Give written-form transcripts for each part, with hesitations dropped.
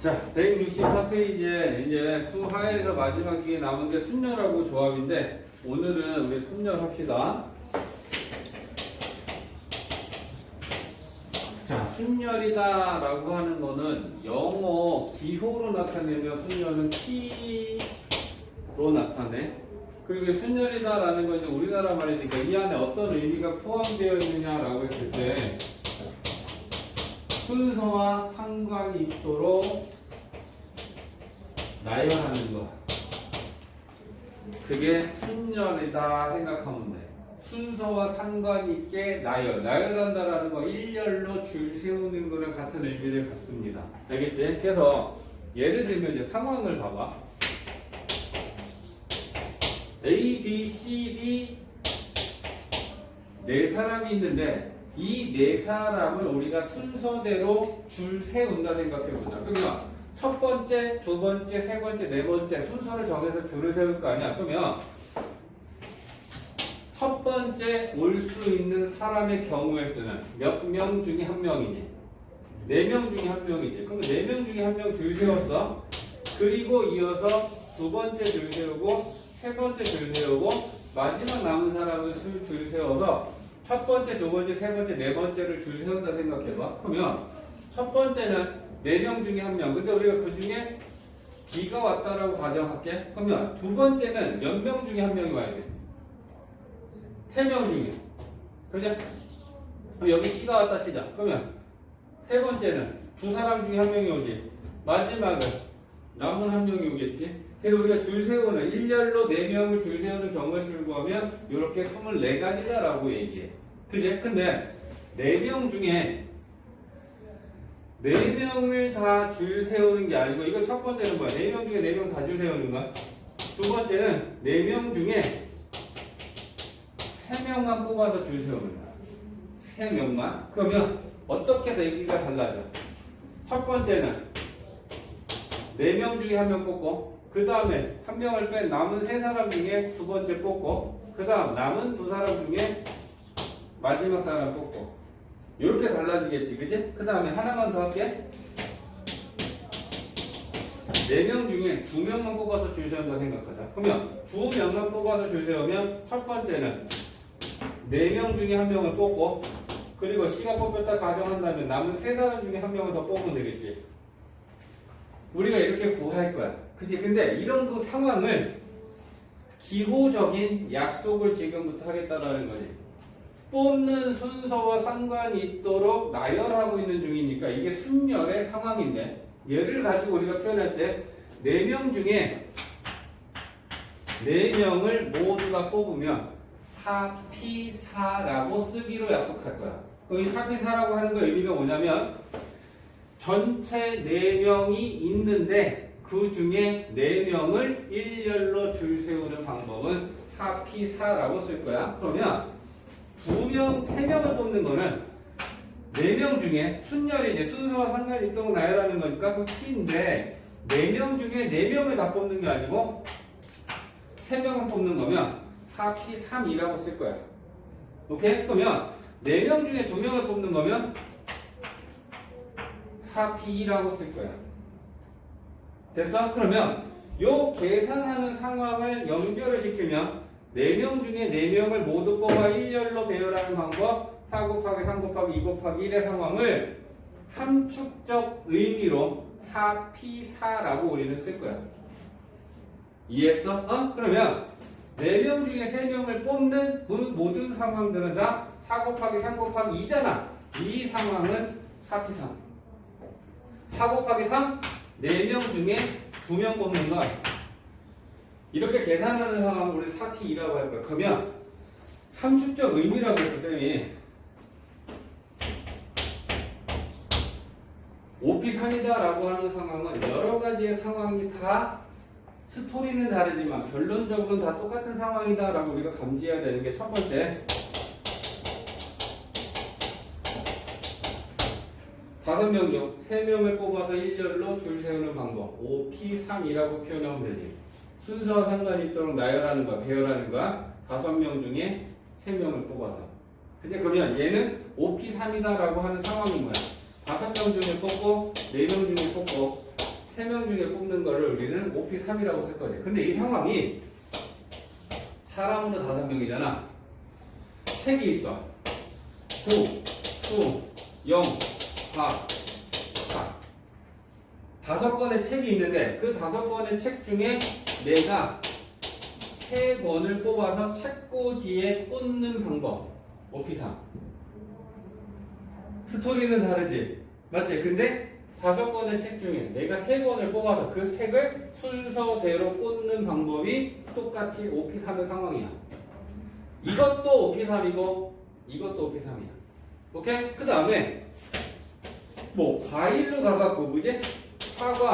자, 164페이지에 이제 수하에서 마지막 시기에 남은 게 순열하고 조합인데 오늘은 우리 순열 합시다. 자, 순열이다 라고 하는 거는 영어 기호로 나타내며 순열은 키로 나타내. 그리고 순열이다 라는 건 이제 우리나라 말이니까 이 안에 어떤 의미가 포함되어 있느냐라고 했을 때 순서와 상관이 있도록 나열하는 거. 그게 순열이다 생각하면 돼. 순서와 상관 있게 나열한다라는 거 일렬로 줄 세우는 거랑 같은 의미를 갖습니다. 알겠지? 그래서 예를 들면 이제 상황을 봐봐. A, B, C, D 네 사람이 있는데 이 네 사람을 우리가 순서대로 줄 세운다 생각해보자. 그러면 첫 번째, 두 번째, 세 번째, 네 번째 순서를 정해서 줄을 세울 거 아니야. 그러면 첫 번째 올 수 있는 사람의 경우에 쓰는 몇 명 중에 한 명이니? 4명 중에 한 명이지. 그러면 4명 중에 한 명 줄 세웠어. 그리고 이어서 두 번째 줄 세우고 세 번째 줄 세우고 마지막 남은 사람을 줄 세워서 첫 번째, 두 번째, 세 번째, 네 번째를 줄 세운다 생각해봐. 그러면 첫 번째는 4명 중에 한 명. 근데 우리가 그 중에 B가 왔다라고 가정할게. 그러면 두 번째는 몇 명 중에 한 명이 와야 돼? 3명 중에. 그죠? 그럼 여기 C가 왔다 치자. 그러면 세 번째는 두 사람 중에 한 명이 오지. 마지막은 남은 한 명이 오겠지. 그래서 우리가 줄 세우는 일렬로 4명을 줄 세우는 경우를 쓰고 하면 이렇게 24가지다라고 얘기해. 그지? 근데 4명 중에 4명을 다 줄 세우는 게 아니고 이거 첫 번째는 뭐야? 4명 중에 4명 다 줄 세우는 거야. 두 번째는 4명 중에 3명만 뽑아서 줄 세우는 거야. 3명만. 그러면 어떻게 얘기가 달라져? 첫 번째는 4명 중에 한 명 뽑고 그 다음에 한 명을 뺀 남은 3사람 중에 두 번째 뽑고 그 다음 남은 2사람 중에 마지막 사람 뽑고 이렇게 달라지겠지, 그지? 그 다음에 하나만 더 할게. 4명 중에 2명만 뽑아서 줄 세운다 생각하자. 그러면 2명만 뽑아서 줄 세우면 첫 번째는 4명 중에 한 명을 뽑고 그리고 C가 뽑혔다 가정한다면 남은 3사람 중에 한 명을 더 뽑으면 되겠지. 우리가 이렇게 구할 거야. 그치? 근데 이런 그 상황을 기호적인 약속을 지금부터 하겠다라는 거지. 뽑는 순서와 상관이 있도록 나열하고 있는 중이니까 이게 순열의 상황인데 얘를 가지고 우리가 표현할 때 4명 중에 4명을 모두 다 뽑으면 4P4라고 쓰기로 약속할 거야. 이 4P4라고 하는 거 의미가 뭐냐면 전체 4명이 있는데 그 중에 4명을 일렬로 줄 세우는 방법은 4P4라고 쓸 거야. 그러면 2명, 3명을 뽑는 거는 4명 중에 순열이 이제 순서와 상관이 있도록 나열하는 거니까 그 P인데 4명 중에 4명을 다 뽑는 게 아니고 3명을 뽑는 거면 4P3이라고 쓸 거야. 오케이? 그러면 4명 중에 2명을 뽑는 거면 4P2라고 쓸 거야. 됐어? 그러면 요 계산하는 상황을 연결을 시키면 4명 중에 4명을 모두 뽑아 일렬로 배열하는 방법 4 곱하기 3 곱하기 2 곱하기 1의 상황을 함축적 의미로 4P4라고 우리는 쓸 거야. 이해했어? 그러면 4명 중에 3명을 뽑는 그 모든 상황들은 다 4 곱하기 3 곱하기 2잖아. 이 상황은 4P3. 4 곱하기 3, 4명 중에 2명 뽑는 거. 이렇게 계산하는 상황을 우리 4P2라고 할 거야. 그러면 함축적 의미라고 했어, 쌤이. 5P3이다 라고 하는 상황은 여러 가지의 상황이 다 스토리는 다르지만 결론적으로는 다 똑같은 상황이다 라고 우리가 감지해야 되는 게 첫 번째. 5명 중 3명을 뽑아서 일렬로 줄 세우는 방법 5P3이라고 표현하면 되지. 순서와 상관이 있도록 나열하는 거야, 배열하는 거야. 5명 중에 3명을 뽑아서. 그치? 그러면 얘는 5P3이다 라고 하는 상황인 거야. 5명 중에 뽑고 4명 중에 뽑고 3명 중에 뽑는 거를 우리는 OP3이라고 쓸 거지. 근데 이 상황이 사람으로 5명이잖아. 책이 있어. 9, 수, 0, 과, 4. 5권의 책이 있는데 그 5권의 책 중에 내가 3권을 뽑아서 책꽂이에 꽂는 방법. OP3. 스토리는 다르지. 맞지? 근데 5권의 책 중에 내가 3권을 뽑아서 그 책을 순서대로 꽂는 방법이 똑같이 OP3의 상황이야. 이것도 OP3이고 이것도 OP3이야. 오케이? 그 다음에 뭐 과일로 가갖고 그지? 사과,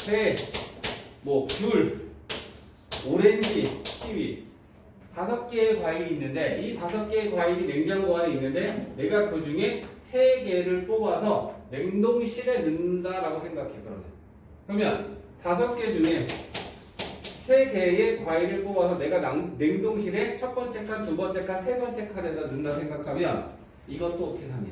배, 뭐 귤, 오렌지, 키위 5개의 과일이 있는데 이 5개의 과일이 냉장고 안에 있는데 내가 그 중에 3개를 뽑아서 냉동실에 넣는다라고 생각해. 그러면 5개 중에 3개의 과일을 뽑아서 내가 냉동실에 첫 번째 칸, 두 번째 칸, 세 번째 칸에다 넣는다 생각하면 이것도 OP3이야.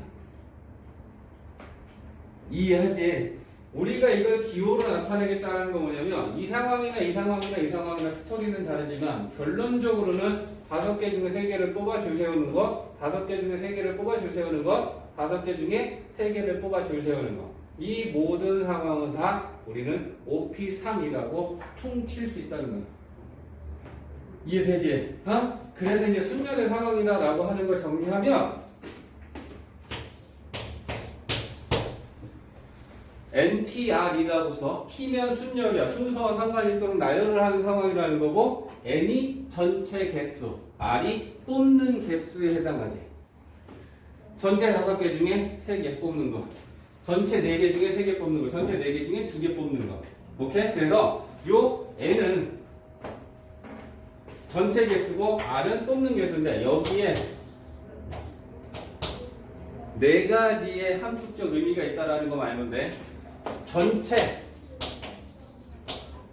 이해하지? 우리가 이걸 기호로 나타내겠다는 건 뭐냐면 이 상황이나 스토리는 다르지만 결론적으로는 5개 중에 3개를 뽑아 줄 세우는 것, 5개 중에 3개를 뽑아 줄 세우는 것, 5개 중에 3개를 뽑아 줄 세우는 것. 이 모든 상황은 다 우리는 OP3이라고 퉁칠 수 있다는 거야. 이해되지? 어? 그래서 이제 순열의 상황이다라고 하는 걸 정리하면 NTR이라고 써. P면 순열이야. 순서와 상관이 있도록 나열을 하는 상황이라는 거고 N이 전체 개수, R이 뽑는 개수에 해당하지. 전체 5개 중에 3개 뽑는 거. 전체 4개 중에 3개 뽑는 거. 전체 4개 중에 2개 뽑는 거. 오케이? 그래서 요 N은 전체 개수고 R은 뽑는 개수인데 여기에 4가지의 함축적 의미가 있다라는 거 알면 돼. 전체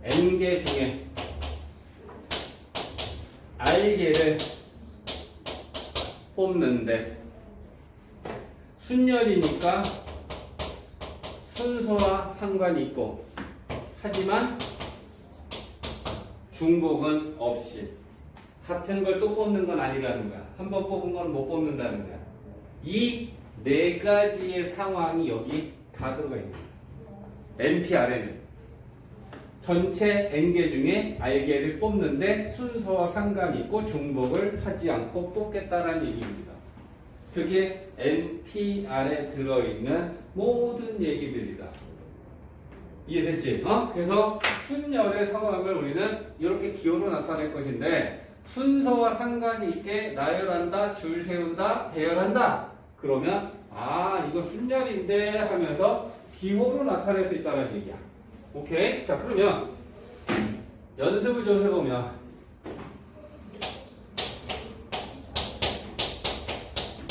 N개 중에 R개를 뽑는데 순열이니까 순서와 상관이 있고 하지만 중복은 없이 같은 걸 또 뽑는 건 아니라는 거야. 한 번 뽑은 건 못 뽑는다는 거야. 이 4가지의 상황이 여기 다 들어가 있는 거야. NPR에는 전체 N개 중에 R개를 뽑는데 순서와 상관이 있고 중복을 하지 않고 뽑겠다라는 얘기입니다. 그게 NPR에 들어있는 모든 얘기들이다. 이해됐지? 그래서 순열의 상황을 우리는 이렇게 기호로 나타낼 것인데 순서와 상관이 있게 나열한다, 줄 세운다, 배열한다. 그러면 이거 순열인데 하면서 기호로 나타낼 수 있다는 얘기야. 오케이? 자, 그러면 연습을 좀 해보면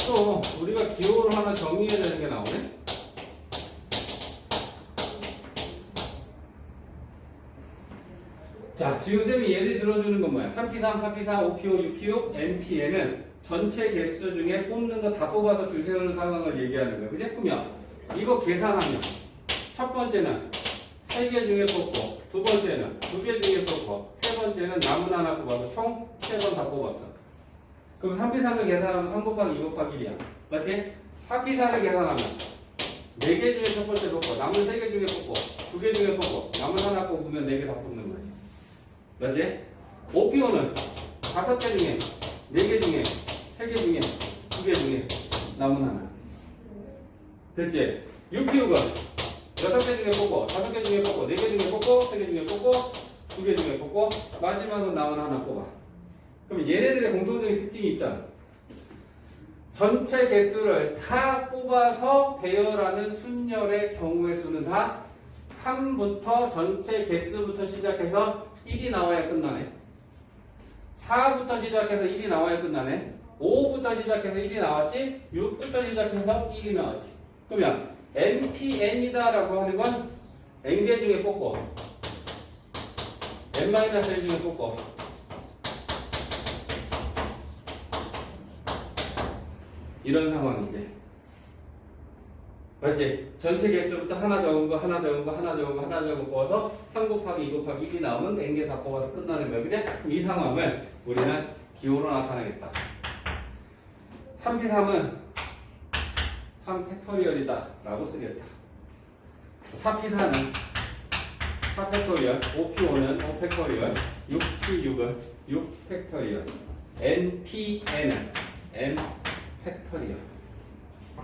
또 우리가 기호를 하나 정의해야 되는 게 나오네? 자, 지금 쌤이 예를 들어주는 건 뭐야? 3P3, 4P4, 5P5, 6P6, NP에는 전체 개수 중에 뽑는 거 다 뽑아서 줄 세우는 상황을 얘기하는 거야. 그치? 그러면 이거 계산하면 첫 번째는 3개 중에 뽑고 두 번째는 2개 중에 뽑고 세 번째는 남은 하나 뽑아서 총 3번 다 뽑았어. 그럼 3P3을 계산하면 3 곱하기 2 곱하기 1이야. 맞지? 4P4를 계산하면 4개 중에 첫 번째 뽑고 남은 3개 중에 뽑고 2개 중에 뽑고 남은 하나 뽑으면 4개 다 뽑는 거지. 맞지? OP5는 5개 중에 4개 중에 3개 중에 2개 중에 남은 하나. 됐지? 6P6은 6개 중에 뽑고 5개 중에 뽑고 4개 중에 뽑고 3개 중에 뽑고 2개 중에 뽑고 마지막은 남은 하나 뽑아. 그럼 얘네들의 공통적인 특징이 있잖아. 전체 개수를 다 뽑아서 배열하는 순열의 경우의 수는 다 3부터 전체 개수부터 시작해서 1이 나와야 끝나네. 4부터 시작해서 1이 나와야 끝나네. 5부터 시작해서 1이 나왔지. 6부터 시작해서 1이 나왔지. 그러면 NPN이다라고 하는 건 N개 중에 뽑고 N-1 중에 뽑고 이런 상황이지. 맞지? 전체 개수부터 하나 적은 거, 하나 적은 거, 하나 적은 거, 하나 적은 거 뽑아서 3 곱하기 2 곱하기 1이 나오면 n개 다 뽑아서 끝나는 거야. 그지? 그럼 이 상황을 우리는 기호로 나타내겠다. 3p3은 3 팩토리얼이다 라고 쓰겠다. 4p4는 4 팩토리얼, 5p5는 5 팩토리얼, 6p6은 6 팩토리얼, npn은 n 팩토리얼.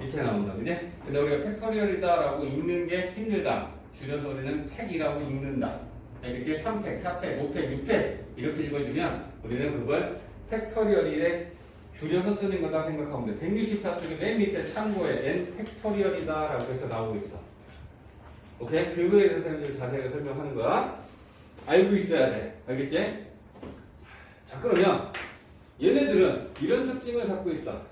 이렇게 나온다, 그지? 근데 우리가 팩토리얼이다라고 읽는 게 힘들다. 줄여서 우리는 팩이라고 읽는다. 그치? 3팩, 4팩, 5팩, 6팩 이렇게 읽어주면 우리는 그걸 팩토리얼에 줄여서 쓰는 거다 생각하면 돼. 164쪽에 맨 밑에 참고에 n 팩토리얼이다라고 해서 나오고 있어. 오케이? 그거에 대해서 자세하게 설명하는 거야. 알고 있어야 돼. 알겠지? 자, 그러면 얘네들은 이런 특징을 갖고 있어.